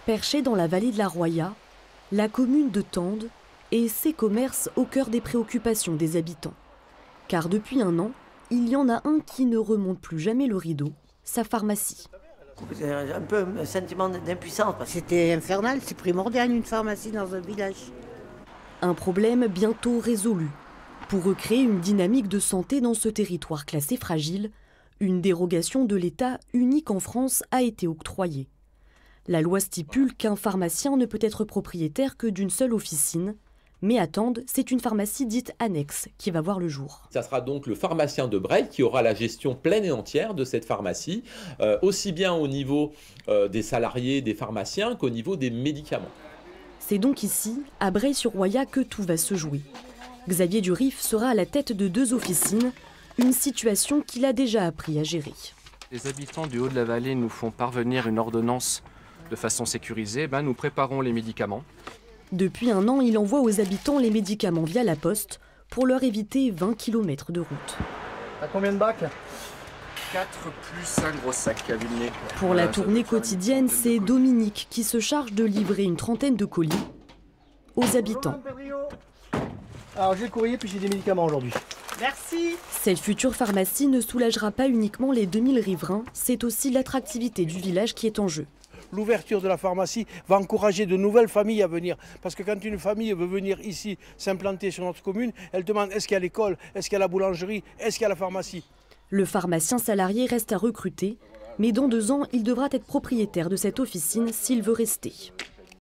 Perchée dans la vallée de la Roya, la commune de Tende et ses commerces au cœur des préoccupations des habitants. Car depuis un an, il y en a un qui ne remonte plus jamais le rideau, sa pharmacie. C'est un peu un sentiment d'impuissance. C'était infernal, c'est primordial une pharmacie dans un village. Un problème bientôt résolu. Pour recréer une dynamique de santé dans ce territoire classé fragile, une dérogation de l'État unique en France a été octroyée. La loi stipule qu'un pharmacien ne peut être propriétaire que d'une seule officine. Mais à Tende, c'est une pharmacie dite annexe qui va voir le jour. Ça sera donc le pharmacien de Breil qui aura la gestion pleine et entière de cette pharmacie, aussi bien au niveau des salariés, des pharmaciens, qu'au niveau des médicaments. C'est donc ici, à Breil-sur-Roya, que tout va se jouer. Xavier Durif sera à la tête de 2 officines, une situation qu'il a déjà appris à gérer. Les habitants du haut de la vallée nous font parvenir une ordonnance de façon sécurisée. Nous préparons les médicaments. Depuis un an, il envoie aux habitants les médicaments via la poste pour leur éviter 20 km de route. À combien de bacs ? 4 plus un gros sac à Villeneuve. Pour la tournée quotidienne, c'est Dominique qui se charge de livrer une trentaine de colis aux habitants. Alors j'ai le courrier puis j'ai des médicaments aujourd'hui. Merci. Cette future pharmacie ne soulagera pas uniquement les 2000 riverains, c'est aussi l'attractivité du village qui est en jeu. L'ouverture de la pharmacie va encourager de nouvelles familles à venir. Parce que quand une famille veut venir ici s'implanter sur notre commune, elle demande est-ce qu'il y a l'école, est-ce qu'il y a la boulangerie, est-ce qu'il y a la pharmacie. Le pharmacien salarié reste à recruter, mais dans 2 ans, il devra être propriétaire de cette officine s'il veut rester.